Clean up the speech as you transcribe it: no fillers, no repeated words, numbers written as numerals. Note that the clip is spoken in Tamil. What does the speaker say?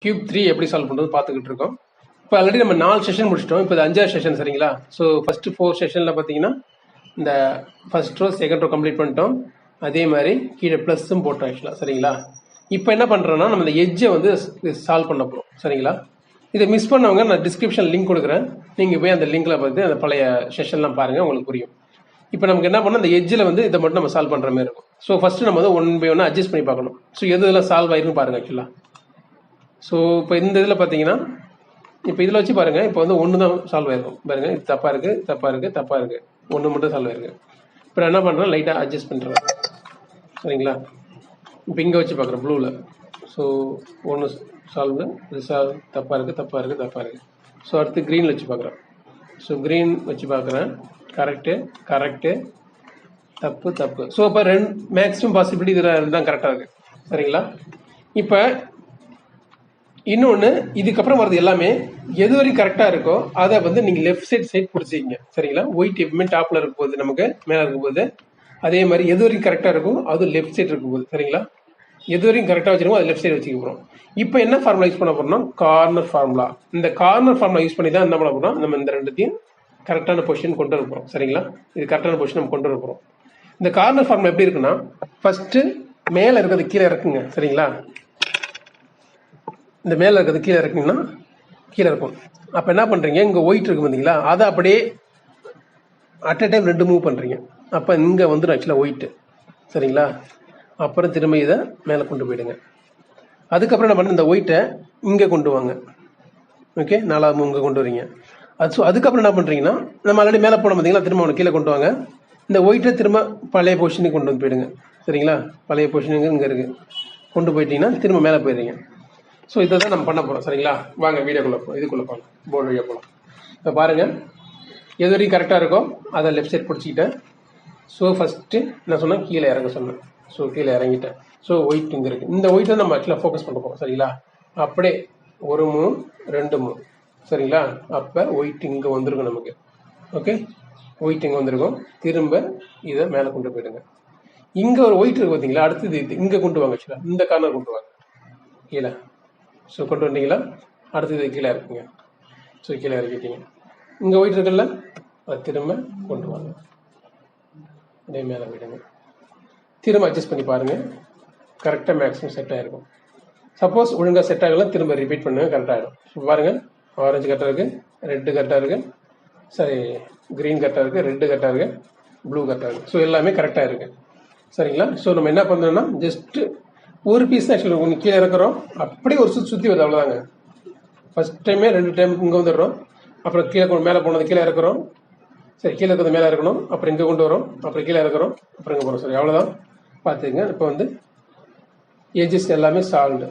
கியூப் 3 எப்படி சால்வ் பண்ணுறது பார்த்துக்கிட்டு இருக்கோம். இப்போ ஆல்ரெடி நம்ம 4 செஷன் முடிச்சிட்டோம். இப்போ இது 5வது செஷன் சரிங்களா. ஸோ ஃபர்ஸ்ட் 4 செஷனில் பார்த்தீங்கன்னா இந்த first row second row complete பண்ணிட்டோம். அதே மாதிரி கீழே ப்ளஸ்ஸும் போட்டோம் ஆக்சுவலாக சரிங்களா. இப்போ என்ன பண்ணுறோன்னா நம்ம இந்த எட்ஜை வந்து சால்வ் பண்ண போகிறோம் சரிங்களா. இதை மிஸ் பண்ணவங்க நான் டிஸ்கிரிப்ஷன் லிங்க் கொடுக்குறேன். நீங்கள் போய் அந்த லிங்க்கில் பார்த்து அந்த பழைய செஷன்லாம் பாருங்கள், உங்களுக்கு புரியும். இப்போ நமக்கு என்ன பண்ணணும், அந்த எட்ஜில் வந்து இதை மட்டும் நம்ம சால்வ் பண்ணுற மாதிரி இருக்கும். ஸோ ஃபஸ்ட்டு நம்ம வந்து 1 by 1 அட்ஜஸ்ட் பண்ணி பார்க்கணும். ஸோ எது இதெல்லாம் சால்வ் ஆயிருக்குன்னு பாருங்கள் ஆக்சுவலாக. ஸோ இப்போ இந்த இதில் பார்த்தீங்கன்னா இப்போ இதில் வச்சு பாருங்கள். இப்போ வந்து 1 தான் சால்வ் ஆயிருக்கும் பாருங்கள். இது தப்பாக இருக்குது, தப்பாக இருக்குது, தப்பாக இருக்குது, 1 மட்டும் சால்வ் ஆயிருக்கு. இப்போ நான் என்ன பண்ணுறேன், லைட்டாக அட்ஜஸ்ட் பண்ணுறேன் சரிங்களா. இப்போ இங்கே வச்சு பார்க்குறேன் ப்ளூவில். ஸோ 1 சால்வ், இது சால்வ், தப்பாக இருக்குது, தப்பாக இருக்குது, தப்பாக இருக்குது. ஸோ அடுத்து க்ரீனில் வச்சு பார்க்குறேன். ஸோ க்ரீன் வச்சு பார்க்குறேன், கரெக்டு, கரெக்டு, தப்பு, தப்பு. ஸோ இப்போ மேக்ஸிமம் பாசிபிலிட்டி இதில் தான் கரெக்டாக இருக்குது சரிங்களா. இப்போ இன்னொன்று, இதுக்கப்புறம் வரது எல்லாமே எது வரைக்கும் கரெக்டாக இருக்கோ அதை வந்து நீங்கள் லெஃப்ட் சைட் பிடிச்சிங்க சரிங்களா. ஒயிட் எப்பவுமே டாப்பில் இருக்கும் போது, நமக்கு மேலே இருக்கும் போது, அதே மாதிரி எது வரைக்கும் கரெக்டாக இருக்கும் அது லெஃப்ட் சைடு இருக்கும் போது சரிங்களா. எது வரைக்கும் கரெக்டாக வச்சிருக்கோம் அது லெஃப்ட் சைடு வச்சுக்க போகிறோம். இப்போ என்ன ஃபார்முலா யூஸ் பண்ண போகிறோம்னா கார்னர் ஃபார்முலா. இந்த கார்னர் ஃபார்முலா யூஸ் பண்ணி தான் என்ன பண்ண போகிறோம், நம்ம இந்த ரெண்டுத்தையும் கரெக்டான பொசிஷன் கொண்டு வர போகிறோம் சரிங்களா. இது கரெக்டான பொசிஷன் நம்ம கொண்டு வர போகிறோம். இந்த கார்னர் ஃபார்முலா எப்படி இருக்குன்னா, ஃபர்ஸ்ட் மேலே இருக்கிறது கீழே இறக்குங்க சரிங்களா. இந்த மேலே இருக்கிறது கீழே இறக்குங்கன்னா கீழே இருக்கும். அப்போ என்ன பண்ணுறீங்க, இங்கே ஒயிட் இருக்கு பார்த்தீங்களா, அதை அப்படியே அட் அ டைம் 2 மூவ் பண்ணுறீங்க. அப்போ இங்கே வந்துடும் ஆக்சுவலாக ஒயிட்டு சரிங்களா. அப்புறம் திரும்ப இதை மேலே கொண்டு போயிடுங்க. அதுக்கப்புறம் என்ன பண்ண, இந்த ஒயிட்டை இங்கே கொண்டு வாங்க. ஓகே, 4வது மூவ் இங்கே கொண்டு வரீங்க. அதுக்கப்புறம் என்ன பண்ணுறீங்கன்னா, நம்ம ஆல்ரெடி மேலே போனோம் பார்த்தீங்களா, திரும்ப ஒன்று கீழே கொண்டு வாங்க. இந்த ஒயிட்டை திரும்ப பழைய பொசிஷனுக்கு கொண்டு வந்து போயிடுங்க சரிங்களா. பழைய பொசிஷனுக்கு இங்கே இருக்குது, கொண்டு போயிட்டீங்கன்னா திரும்ப மேலே போயிடுறீங்க. ஸோ இதை தான் நம்ம பண்ண போகிறோம் சரிங்களா. வாங்க வீடியோக்குள்ளே இதுக்குள்ளே போகலாம், போர்டு வழியாக போகலாம். இப்போ பாருங்கள், எது வரைக்கும் கரெக்டாக இருக்கோ அதை லெஃப்ட் சைட் பிடிச்சிக்கிட்டேன். ஸோ ஃபஸ்ட்டு நான் சொன்னேன் கீழே இறங்க சொன்னேன். ஸோ கீழே இறங்கிட்டேன். ஸோ ஒயிட் இங்கே இருக்குது. இந்த ஒயிட்டை நம்ம ஆக்சுவலாக ஃபோக்கஸ் பண்ண போகிறோம் சரிங்களா. அப்படியே 1 மூவ் 2 மூவ் சரிங்களா. அப்போ ஒயிட் இங்கே வந்துருக்கும் நமக்கு. ஓகே, ஒயிட் இங்கே வந்துருக்கும். திரும்ப இதை மேலே கொண்டு போயிடுங்க. இங்கே ஒரு ஒயிட் இருக்குது பார்த்தீங்களா, அடுத்தது இது இங்கே கொண்டு வாங்க ஆக்சுவலாக, இந்த கார்னர் கொண்டு வாங்க கீழே. ஸோ கொண்டு வந்தீங்களா, அடுத்தது கீழே இருக்குங்க. ஸோ கீழே இறக்கிட்டீங்க. இங்கே ஒயிட் இருக்குல்ல, அதை திரும்ப கொண்டு வாங்க, அதே மேலே விடுங்க. திரும்ப அட்ஜஸ்ட் பண்ணி பாருங்கள், கரெக்டாக மேக்ஸிமம் செட் ஆகிருக்கும். சப்போஸ் ஒழுங்காக செட் ஆகலாம், திரும்ப ரிப்பீட் பண்ணுங்க, கரெக்டாக ஆகிடும். இப்போ பாருங்கள், ஆரஞ்சு கரெக்டாக இருக்குது, ரெட்டு கரெக்டாக இருக்குது, சரி க்ரீன் கரெக்டாக இருக்குது, ரெட்டு கரெக்டாக இருக்குது, ப்ளூ கரெக்டாக இருக்குது. ஸோ எல்லாமே கரெக்டாக இருக்குது சரிங்களா. ஸோ நம்ம என்ன பண்ணுறோம்னா, ஜஸ்ட்டு ஒரு பீஸ் தான் ஆக்சுவலாக ஒன்று கீழே இறக்குறோம், அப்படியே ஒரு சுற்றி வருது, அவ்வளோதாங்க. ஃபர்ஸ்ட் டைமே 2 டைம் இங்கே வந்துடுறோம், அப்புறம் கீழே மேலே போனது கீழே இறக்குறோம், சரி கீழே இருக்கிறது மேலே இருக்கணும், அப்புறம் இங்கே கொண்டு வரோம், அப்புறம் கீழே இறக்குறோம், அப்புறம் இங்கே போகிறோம். சரி அவ்வளோதான், பார்த்துங்க. இப்போ வந்து ஏஜஸ் எல்லாமே சால்வ்டு.